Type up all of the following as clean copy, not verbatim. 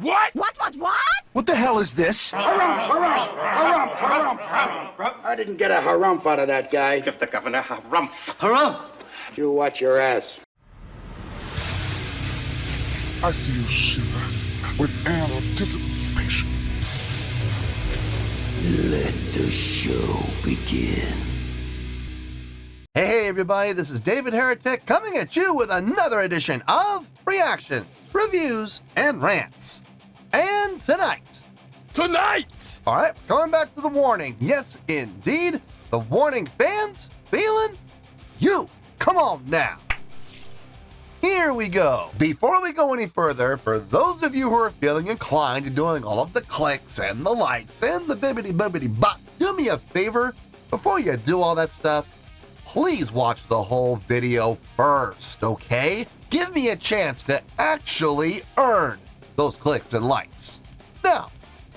What? What? What the hell is this? Harumph. I didn't get a harumph out of that guy. Give the governor harumph. Harumph! You watch your ass. I see you shiver with anticipation. Let the show begin. Hey everybody, this is David Heretic coming at you with another edition of Reactions, Reviews, and Rants. And tonight, alright, going back to the Warning. Yes, indeed, the Warning Fans Feeling You. Come on now. Here we go. Before we go any further, for those of you who are feeling inclined to doing all of the clicks and the likes and the bibbity-bobbity-bop, do me a favor, before you do all that stuff, please watch the whole video first, okay? Give me a chance to actually earn those clicks and likes. Now,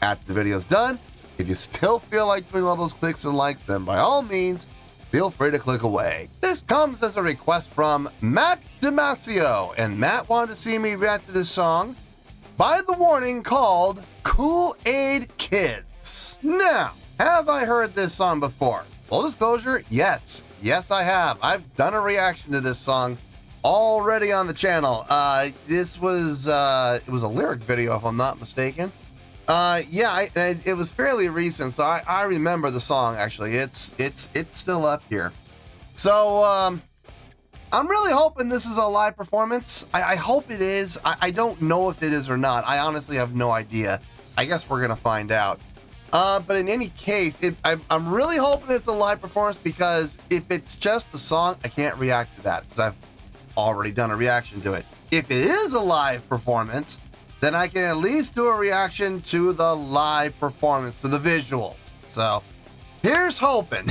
after the video's done, if you still feel like doing all those clicks and likes, then by all means, feel free to click away. This comes as a request from Matt Damasio, and Matt wanted to see me react to this song by the Warning called Kool Aid Kids. Now, have I heard this song before? Full disclosure, yes, I have. I've done a reaction to this song already on the channel. It was a lyric video, if I'm not mistaken. It was fairly recent, so I remember the song. Actually, it's still up here. So I'm really hoping this is a live performance. I hope it is. I don't know if it is or not. I honestly have no idea. I guess we're gonna find out. But in any case, I'm really hoping it's a live performance, because if it's just the song, I can't react to that because I've already done a reaction to it. If it is a live performance, then I can at least do a reaction to the live performance, to the visuals. So here's hoping.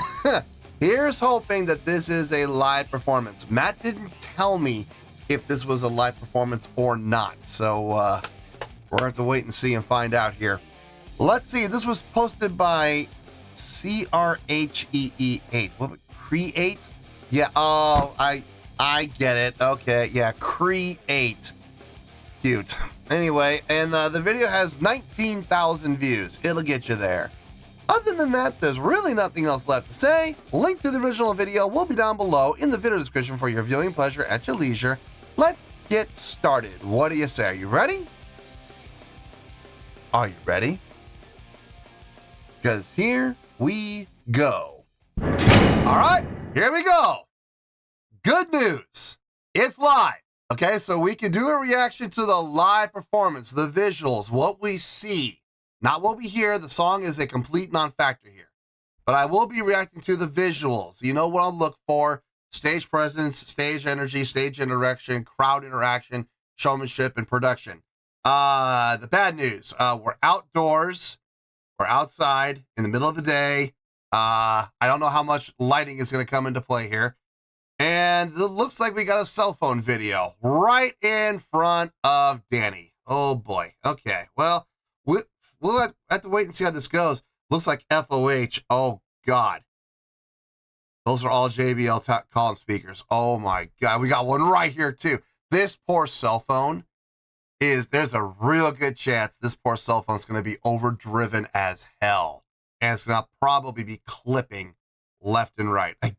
Here's hoping that this is a live performance. Matt didn't tell me if this was a live performance or not. So we're gonna have to wait and see and find out here. Let's see, this was posted by CRHEE8. What, Create? Yeah, oh, I get it. Okay, yeah, Create. Cute. Anyway, and the video has 19,000 views. It'll get you there. Other than that, there's really nothing else left to say. Link to the original video will be down below in the video description for your viewing pleasure at your leisure. Let's get started. What do you say? Are you ready? Are you ready? Because here we go. All right, here we go. Good news. It's live. Okay, so we can do a reaction to the live performance, the visuals, what we see, not what we hear. The song is a complete non-factor here. But I will be reacting to the visuals. You know what I'll look for: stage presence, stage energy, stage interaction, crowd interaction, showmanship, and production. The bad news, we're outdoors. We're outside in the middle of the day. I don't know how much lighting is going to come into play here. And it looks like we got a cell phone video right in front of Danny. Oh boy. Okay. Well, we'll have to wait and see how this goes. Looks like FOH. Oh God. Those are all JBL column speakers. Oh my God. We got one right here too. This poor cell phone. There's a real good chance this poor cell phone is going to be overdriven as hell, and it's going to probably be clipping left and right. I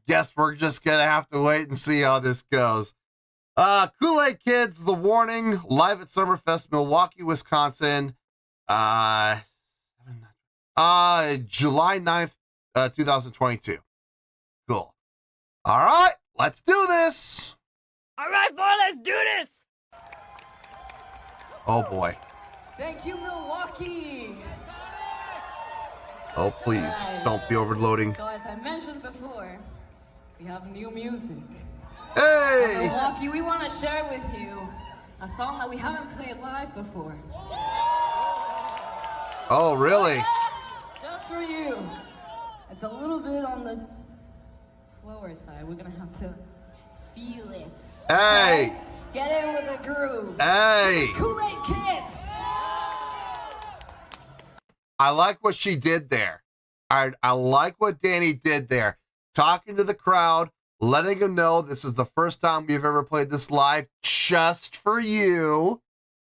guess we're just going to have to wait and see how this goes. Kool Aid Kids, The Warning, live at Summerfest, Milwaukee, Wisconsin, July 9th, 2022. Cool. All right, let's do this. All right, boy, let's do this. Oh boy. Thank you, Milwaukee. Oh, please, don't be overloading. So as I mentioned before, we have new music. Hey! And Milwaukee, we want to share with you a song that we haven't played live before. Oh, really? Just for you. It's a little bit on the slower side. We're gonna have to feel it. Hey! Get in with the groove. Hey! Kool Aid Kids. I like what she did there. I like what Danny did there. Talking to the crowd, letting them know this is the first time we've ever played this live just for you.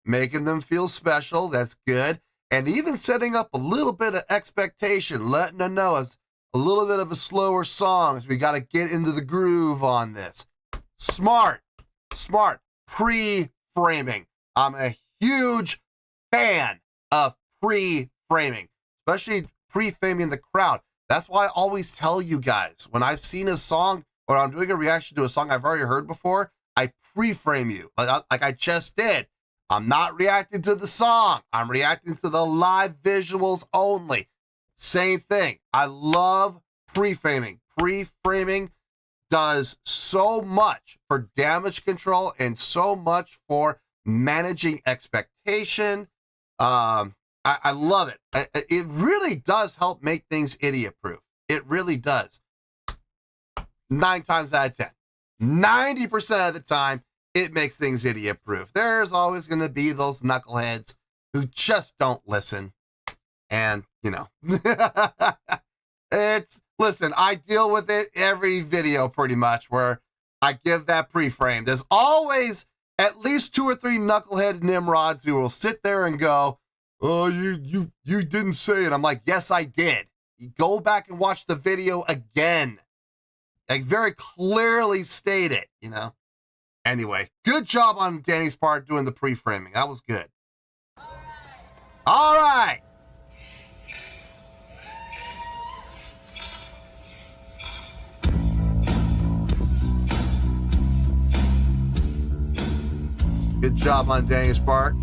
making them feel special. That's good. And even setting up a little bit of expectation, letting them know it's a little bit of a slower song. So we got to get into the groove on this. Smart pre-framing. I'm a huge fan of pre-framing, especially pre-framing the crowd. That's why I always tell you guys, when I've seen a song or I'm doing a reaction to a song I've already heard before, I pre-frame you like I just did. I'm not reacting to the song. I'm reacting to the live visuals only. Same thing. I love pre-framing. Pre-framing does so much for damage control and so much for managing expectation. I love it. It really does help make things idiot-proof. It really does. 9 times out of 10. 90% of the time, it makes things idiot-proof. There's always going to be those knuckleheads who just don't listen. And, you know, listen, I deal with it every video pretty much where I give that pre-frame. There's always at least 2 or 3 knucklehead nimrods who will sit there and go, oh, you didn't say it. I'm like, yes, I did. You go back and watch the video again. I very clearly state it, you know. Anyway, good job on Danny's part doing the pre-framing. That was good. All right. Good job on Danny's part.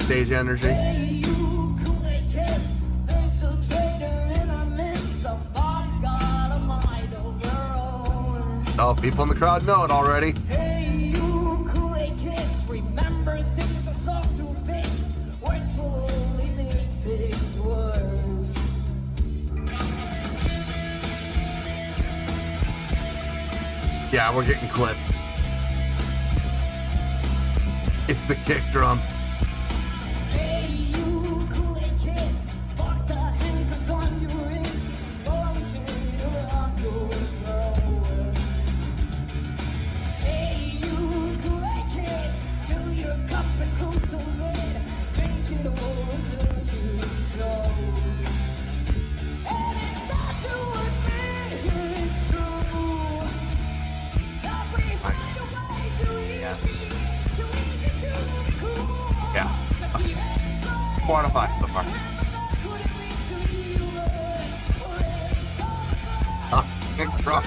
Stage energy. Hey, you Kool Aid Kids, there's a traitor in our midst. Somebody's got a mind of their own. Oh, people in the crowd know it already. Hey, you Kool Aid Kids, remember things are soft to face. Words will only make things worse. Yeah, we're getting clipped. It's the kick drum. Hey, you Kool Aid Kids, mark the handcuffs on your wrist. Launching around your throat. Hey, you Kool Aid Kids, fill your cup and close the lid. Drink it all until you choke. And it's not to admit it's true that we find a way too easy. Yes. Too easy to be cool. Yeah. 4 out of 5 so far. Kick drum.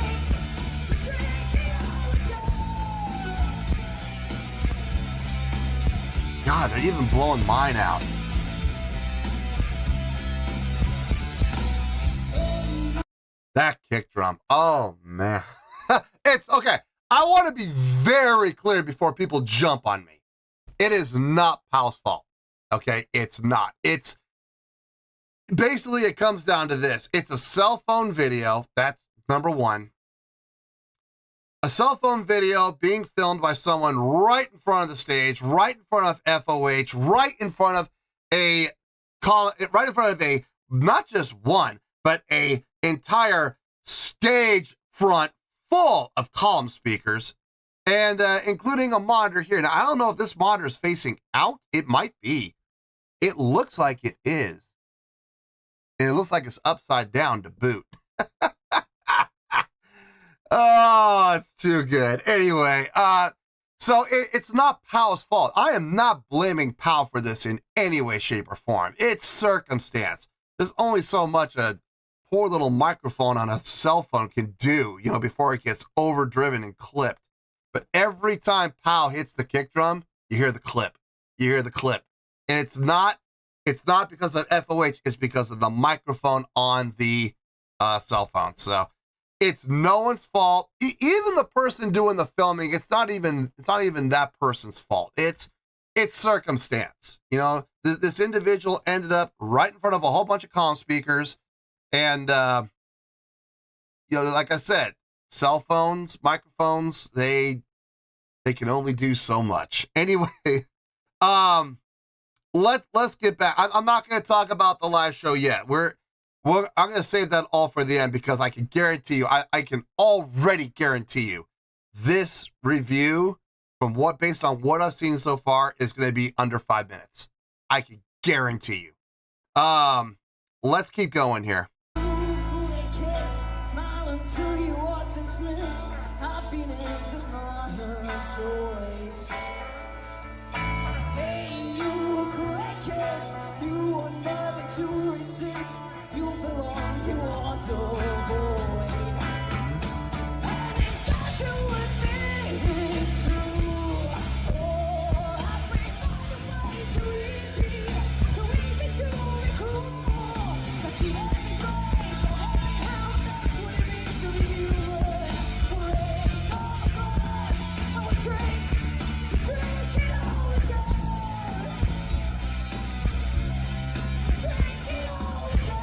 God, they're even blowing mine out. That kick drum. Oh, man. It's okay. I want to be very clear before people jump on me. It is not Powell's fault. Okay? It's not. It's basically, it comes down to this. It's a cell phone video. That's number one. A cell phone video being filmed by someone right in front of the stage, right in front of FOH, right in front of not just one, but a entire stage front full of column speakers, and including a monitor here. Now, I don't know if this monitor is facing out. It might be. It looks like it is. And it looks like it's upside down to boot. Oh, it's too good. Anyway, so it's not Powell's fault. I am not blaming Powell for this in any way, shape, or form. It's circumstance. There's only so much a poor little microphone on a cell phone can do, you know, before it gets overdriven and clipped. But every time Powell hits the kick drum, you hear the clip. You hear the clip. And it's not because of FOH, it's because of the microphone on the cell phone. So it's no one's fault. Even the person doing the filming, it's not even that person's fault. It's circumstance. You know, this individual ended up right in front of a whole bunch of comm speakers, and you know, like I said, cell phones, microphones, they can only do so much. Anyway, let's get back. I'm not going to talk about the live show yet. I'm going to save that all for the end, because I can guarantee you, I can already guarantee you, this review based on what I've seen so far, is going to be under 5 minutes. I can guarantee you. Let's keep going here. Kool Aid Kids, smiling to you or dismiss. Happiness is not a choice. Hey, you Kool Aid Kids, you are never to resist. You belong, you are the void. And it's not you and me, it's true. Oh, I break all the way too easy to be cruel. 'Cause the only way to how that's what it means to be human. We're ain't all of us, and we drink it all again. Drink it all again.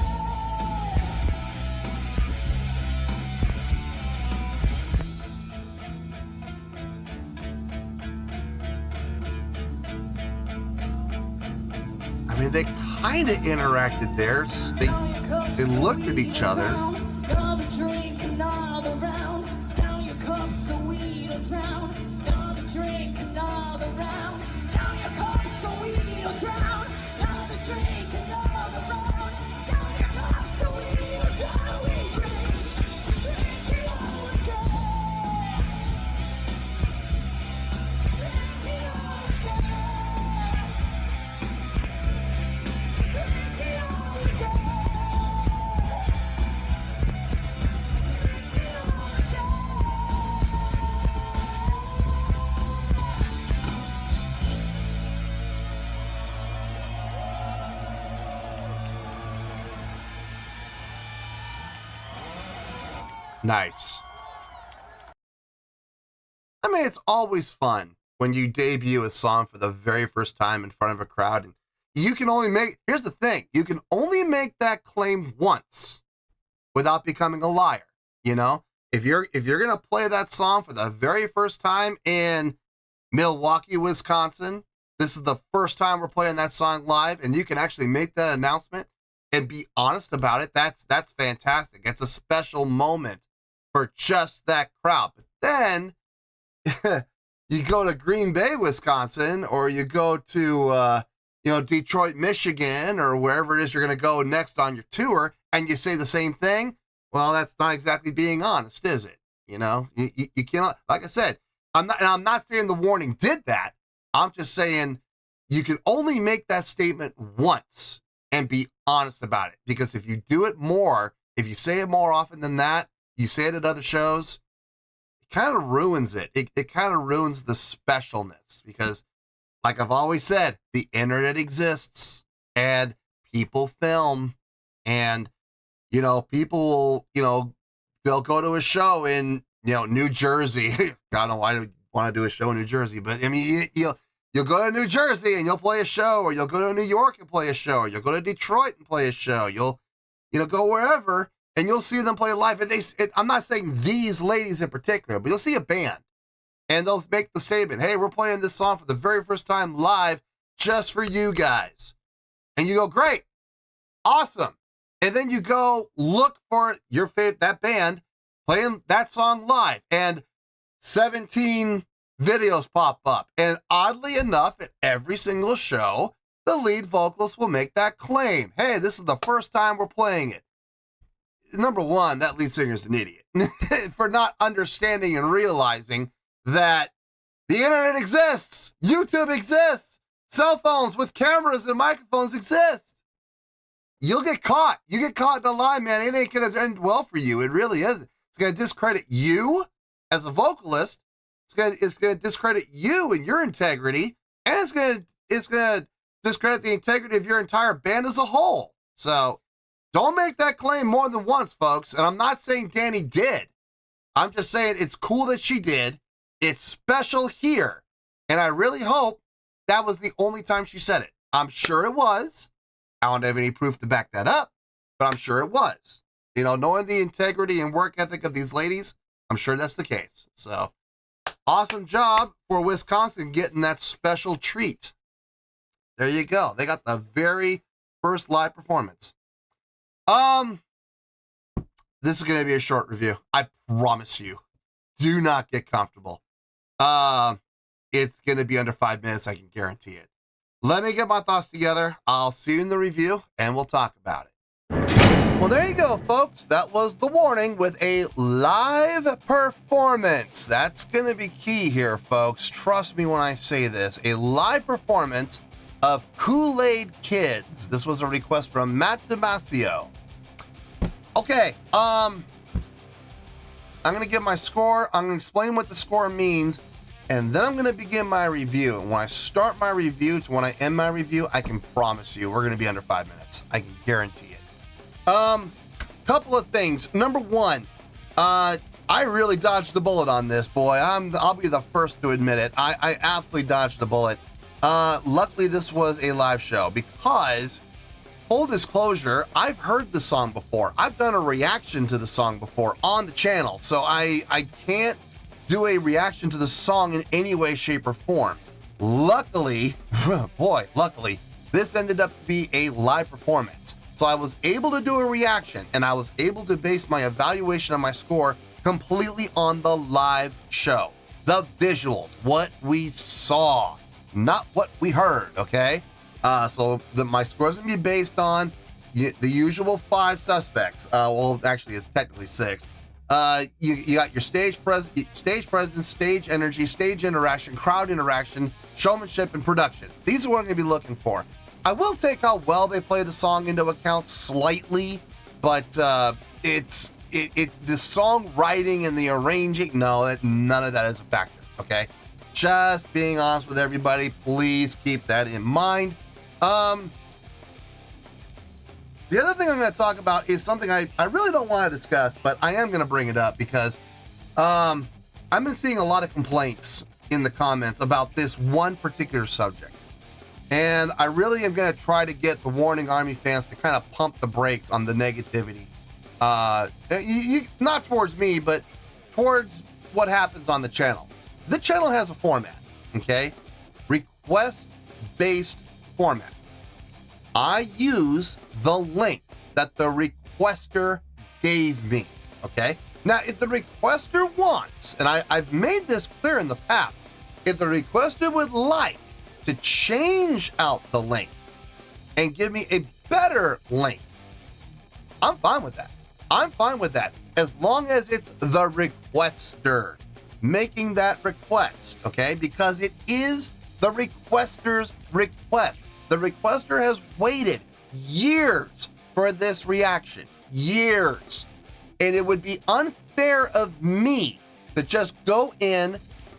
I mean, they kind of interacted there. They looked at each other. Another drink, another round. Down your cup so we don't drown. Another drink, another round. Down your cup so we don't drown. Another drink, another round. Down your cup so we don't drown. We drink it all again. Drink it all again. Drink it all again. Nice. I mean, it's always fun when you debut a song for the very first time in front of a crowd. And you can only here's the thing, you can only make that claim once without becoming a liar. You know, if you're going to play that song for the very first time in Milwaukee, Wisconsin, this is the first time we're playing that song live, and you can actually make that announcement and be honest about it. That's fantastic. It's a special moment for just that crowd. But then you go to Green Bay, Wisconsin, or you go to Detroit, Michigan, or wherever it is you're going to go next on your tour, and you say the same thing. Well, that's not exactly being honest, is it? You know, you cannot. Like I said, I'm not saying the Warning did that. I'm just saying you can only make that statement once and be honest about it. Because if you do it more, if you say it more often than that, you say it at other shows, it kind of ruins it. It kind of ruins the specialness. Because, like I've always said, the internet exists and people film, and, you know, people will, you know, they'll go to a show in, you know, New Jersey. I don't know why I want to do a show in New Jersey, but I mean, you'll go to New Jersey and you'll play a show, or you'll go to New York and play a show, or you'll go to Detroit and play a show. You'll, you know, go wherever and you'll see them play live. And I'm not saying these ladies in particular, but you'll see a band and they'll make the statement, "Hey, we're playing this song for the very first time live just for you guys." And you go, "Great, awesome." And then you go look for your favorite, that band playing that song live, and 17 videos pop up. And oddly enough, at every single show, the lead vocalist will make that claim. "Hey, this is the first time we're playing it." Number one, that lead singer is an idiot for not understanding and realizing that the internet exists, YouTube exists, cell phones with cameras and microphones exist. You'll get caught. You get caught in a lie, man. It ain't going to end well for you. It really isn't. It's going to discredit you as a vocalist. It's going to discredit you and your integrity, and it's going to discredit the integrity of your entire band as a whole. So don't make that claim more than once, folks. And I'm not saying Danny did. I'm just saying it's cool that she did. It's special here. And I really hope that was the only time she said it. I'm sure it was. I don't have any proof to back that up, but I'm sure it was. You know, knowing the integrity and work ethic of these ladies, I'm sure that's the case. So awesome job for Wisconsin getting that special treat. There you go. They got the very first live performance. This is going to be a short review. I promise you. Do not get comfortable. It it's going to be under 5 minutes. I can guarantee it. Let me get my thoughts together. I'll see you in the review, and we'll talk about it. Well, there you go, folks. That was the warning with a live performance. That's going to be key here, folks. Trust me when I say this. A live performance of Kool Aid Kids. This was a request from Matt Damasio. Okay, I'm going to give my score. I'm going to explain what the score means, and then I'm going to begin my review. And when I start my review to when I end my review, I can promise you we're going to be under 5 minutes. I can guarantee it. Couple of things. Number one, I really dodged the bullet on this, boy. I'll be the first to admit it. I absolutely dodged the bullet. Luckily, this was a live show because, full disclosure, I've heard the song before. I've done a reaction to the song before on the channel, so I can't do a reaction to the song in any way, shape, or form. Luckily, luckily, this ended up to be a live performance. So I was able to do a reaction, and I was able to base my evaluation on my score completely on the live show. The visuals, what we saw, not what we heard, okay? So my score is going to be based on the usual 5 suspects. Well, actually, it's technically 6. You got your stage presence, stage energy, stage interaction, crowd interaction, showmanship, and production. These are what I'm going to be looking for. I will take how well they play the song into account slightly, but the song writing and the arranging, no, none of that is a factor, okay? Just being honest with everybody, please keep that in mind. The other thing I'm going to talk about is something I really don't want to discuss, but I am going to bring it up because I've been seeing a lot of complaints in the comments about this one particular subject. And I really am going to try to get the Warning Army fans to kind of pump the brakes on the negativity. Not towards me, but towards what happens on the channel. The channel has a format, okay? Request-based format. I use the link that the requester gave me, okay? Now, if the requester wants, and I've made this clear in the past, if the requester would like to change out the link and give me a better link, I'm fine with that. I'm fine with that as long as it's the requester making that request, okay? Because it is the requester's request. The requester has waited years for this reaction, years. And it would be unfair of me to just go in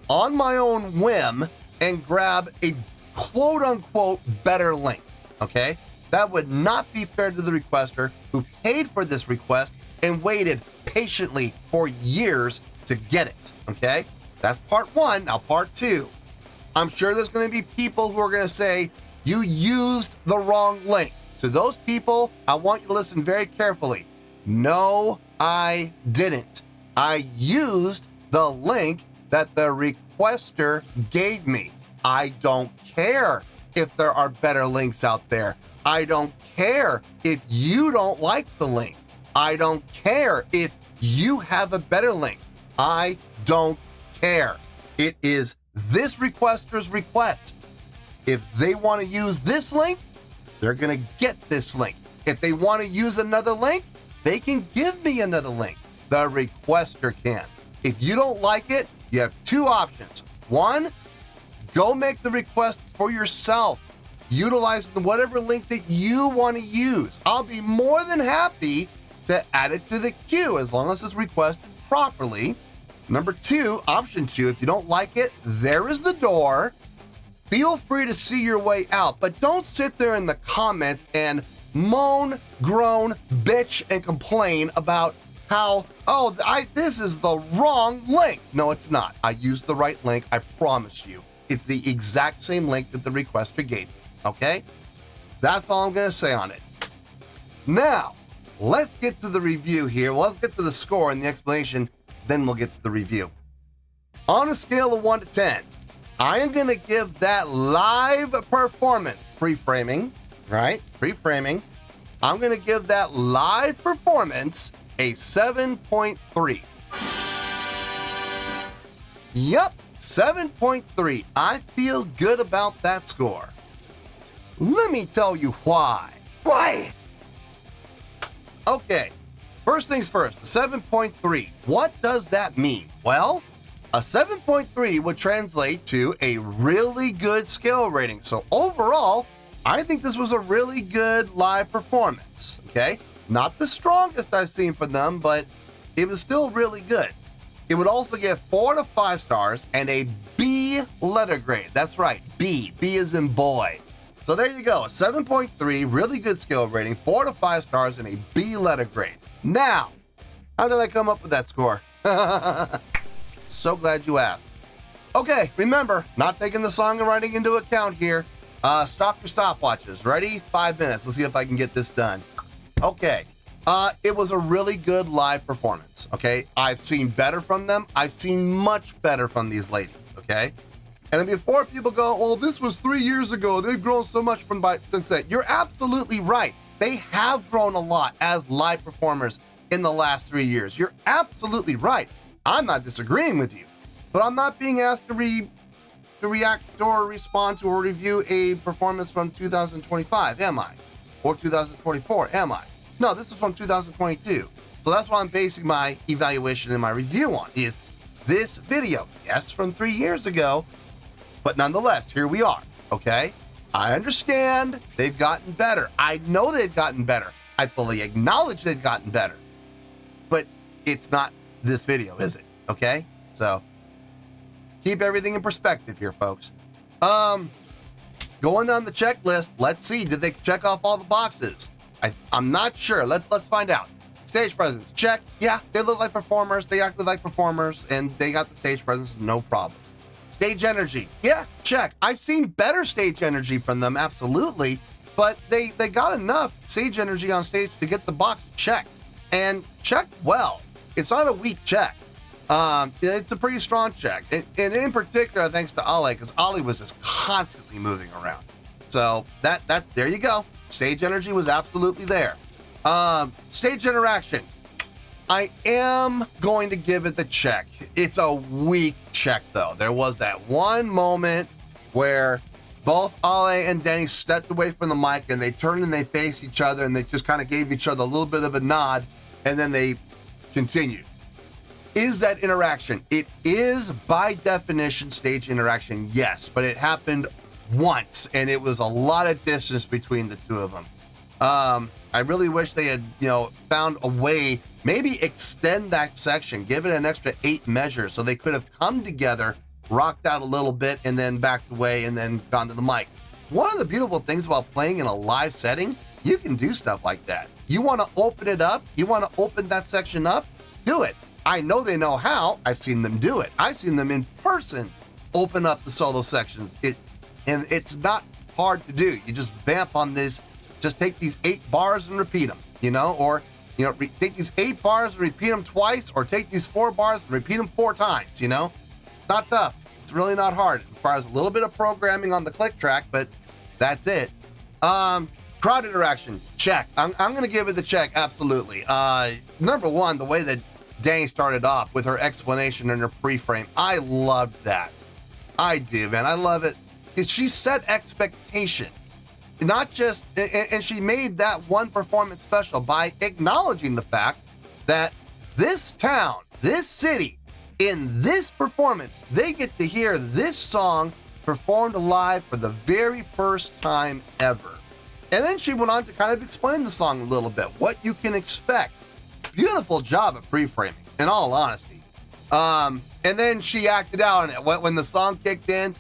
on my own whim and grab a quote-unquote better link, okay? That would not be fair to the requester who paid for this request and waited patiently for years to get it, okay? That's part one. Now, part two. I'm sure there's going to be people who are going to say, you used the wrong link. To those people, I want you to listen very carefully. No, I didn't. I used the link that the requester gave me. I don't care if there are better links out there. I don't care if you don't like the link. I don't care if you have a better link. I don't care. It is this requester's request. If they want to use this link, they're going to get this link. If they want to use another link, they can give me another link. The requester can. If you don't like it, you have 2 options. 1, go make the request for yourself, utilizing whatever link that you want to use. I'll be more than happy to add it to the queue as long as it's requested properly. Number 2, option 2, if you don't like it, there is the door. Feel free to see your way out, but don't sit there in the comments and moan, groan, bitch, and complain about how, this is the wrong link. No, it's not. I used the right link, I promise you. It's the exact same link that the requester gave me, okay? That's all I'm gonna say on it. Now, let's get to the review here. Let's get to the score and the explanation, then we'll get to the review. On a scale of 1 to 10, I am gonna give that live performance, pre-framing, right? Pre-framing. I'm gonna give that live performance a 7.3. Yup, 7.3. I feel good about that score. Let me tell you why. Why? Okay, first things first, 7.3. What does that mean? Well, a 7.3 would translate to a really good skill rating. So overall, I think this was a really good live performance, okay? Not the strongest I've seen from them, but it was still really good. It would also get 4 to 5 stars and a B letter grade. That's right, B. B is in boy. So there you go, a 7.3, really good skill rating, 4 to 5 stars, and a B letter grade. Now, how did I come up with that score? So glad you asked. Okay, remember, not taking the song and writing into account here. Stop your stopwatches. Ready? 5 minutes. Let's see if I can get this done. Okay, it was a really good live performance, okay? I've seen better from them. I've seen much better from these ladies, okay? And before people go, well, this was 3 years ago, they've grown so much since then. You're absolutely right. They have grown a lot as live performers in the last 3 years. You're absolutely right. I'm not disagreeing with you, but I'm not being asked to react or respond to or review a performance from 2025, am I? Or 2024, am I? No, this is from 2022. So that's what I'm basing my evaluation and my review on, is this video. Yes, from 3 years ago, but nonetheless, here we are, okay? I understand they've gotten better. I know they've gotten better. I fully acknowledge they've gotten better. But it's not this video, is it? Okay? So keep everything in perspective here, folks. Going down the checklist, let's see, did they check off all the boxes? I'm not sure. Let's find out. Stage presence, check. Yeah, they look like performers. They acted like performers, and they got the stage presence, no problem. Stage energy, yeah, check. I've seen better stage energy from them, absolutely, but they got enough stage energy on stage to get the box checked, and checked well. It's not a weak check. It's a pretty strong check, and in particular, thanks to Ali, because Ali was just constantly moving around. So that there you go. Stage energy was absolutely there. Stage interaction. I am going to give it the check. It's a weak check, though. There was that one moment where both Ale and Danny stepped away from the mic and they turned and they faced each other and they just kind of gave each other a little bit of a nod and then they continued. Is that interaction? It is, by definition, stage interaction, yes, but it happened once and it was a lot of distance between the two of them. I really wish they had, found a way, maybe extend that section, give it an extra 8 measures so they could have come together, rocked out a little bit, and then backed away and then gone to the mic. One of the beautiful things about playing in a live setting, you can do stuff like that. You want to open it up, you want to open that section up, do it. I know they know how. I've seen them do it. I've seen them in person open up the solo sections. And it's not hard to do. You just vamp on this. Just take these 8 bars and repeat them, or, take these 8 bars and repeat them twice, or take these 4 bars and repeat them 4 times, It's not tough. It's really not hard. It requires a little bit of programming on the click track, but that's it. Crowd interaction, check. I'm going to give it the check, absolutely. Number one, the way that Danny started off with her explanation and her pre-frame, I loved that. I do, man. I love it. She set expectation. Not just, and she made that one performance special by acknowledging the fact that this town, this city, in this performance, they get to hear this song performed live for the very first time ever. And then she went on to kind of explain the song a little bit, what you can expect. Beautiful job at pre-framing, in all honesty. And then she acted out on it. When the song kicked in,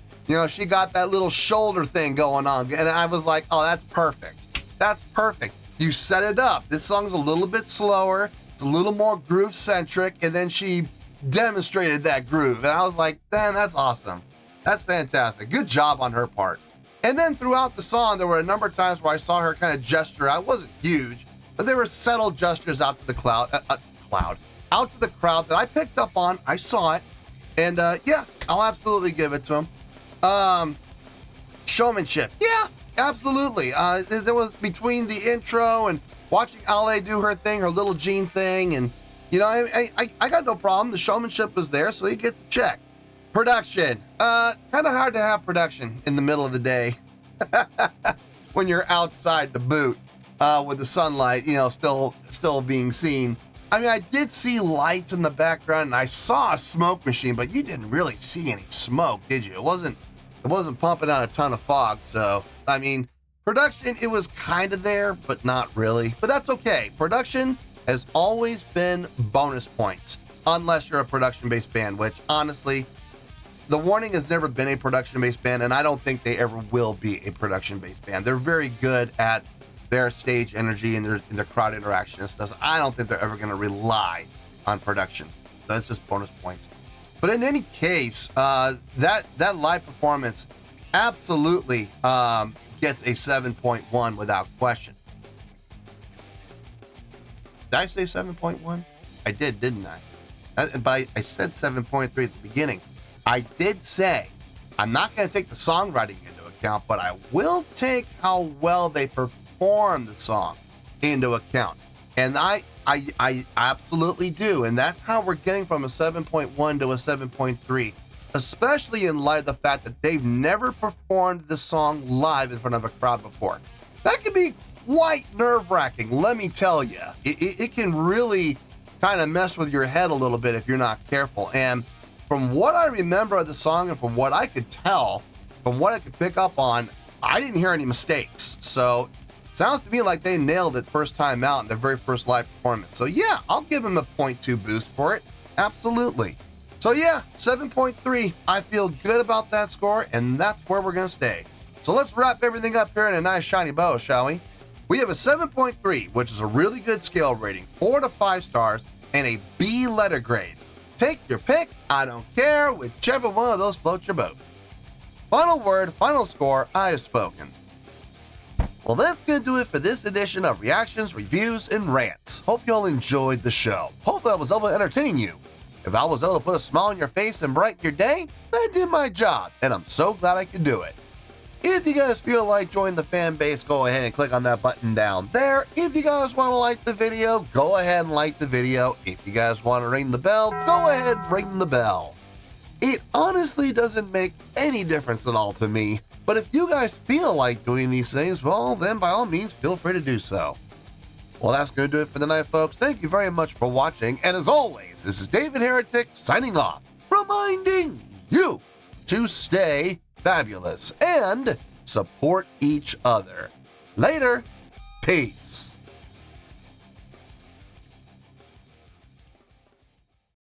she got that little shoulder thing going on. And I was like, oh, that's perfect. That's perfect. You set it up. This song's a little bit slower. It's a little more groove-centric. And then she demonstrated that groove. And I was like, man, that's awesome. That's fantastic. Good job on her part. And then throughout the song, there were a number of times where I saw her kind of gesture. I wasn't huge, but there were subtle gestures out to the out to the crowd that I picked up on. I saw it. And yeah, I'll absolutely give it to him. Showmanship. Yeah, absolutely. There was between the intro and watching Ale do her thing, her little Jean thing. And, I got no problem. The showmanship was there, so he gets a check. Production. Kind of hard to have production in the middle of the day when you're outside the boot with the sunlight, still being seen. I mean, I did see lights in the background and I saw a smoke machine, but you didn't really see any smoke, did you? It wasn't pumping out a ton of fog. So, I mean, production, it was kind of there, but not really. But that's okay. Production has always been bonus points, unless you're a production-based band, which honestly, The Warning has never been a production-based band, and I don't think they ever will be a production-based band. They're very good at their stage energy and their crowd interaction and stuff. I don't think they're ever going to rely on production. So it's just bonus points. But in any case, that live performance absolutely gets a 7.1 without question. Did I say 7.1? I did, didn't I? But I said 7.3 at the beginning. I did say I'm not going to take the songwriting into account, but I will take how well they perform the song into account. And I absolutely do. And that's how we're getting from a 7.1 to a 7.3, especially in light of the fact that they've never performed the song live in front of a crowd before. That can be quite nerve-wracking, let me tell you. It can really kind of mess with your head a little bit if you're not careful. And from what I remember of the song and from what I could tell, from what I could pick up on, I didn't hear any mistakes. So sounds to me like they nailed it first time out in their very first live performance. So yeah, I'll give them a 0.2 boost for it. Absolutely. So yeah, 7.3. I feel good about that score, and that's where we're going to stay. So let's wrap everything up here in a nice shiny bow, shall we? We have a 7.3, which is a really good scale rating, 4 to 5 stars, and a B letter grade. Take your pick, I don't care, whichever one of those floats your boat. Final word, final score, I have spoken. Well, that's going to do it for this edition of Reactions, Reviews, and Rants. Hope you all enjoyed the show. Hopefully I was able to entertain you. If I was able to put a smile on your face and brighten your day, I did my job, and I'm so glad I could do it. If you guys feel like joining the fan base, go ahead and click on that button down there. If you guys want to like the video, go ahead and like the video. If you guys want to ring the bell, go ahead and ring the bell. It honestly doesn't make any difference at all to me, but if you guys feel like doing these things, well, then by all means, feel free to do so. Well, that's going to do it for the night, folks. Thank you very much for watching, and as always, this is David Heretic signing off, reminding you to stay fabulous and support each other. Later. Peace.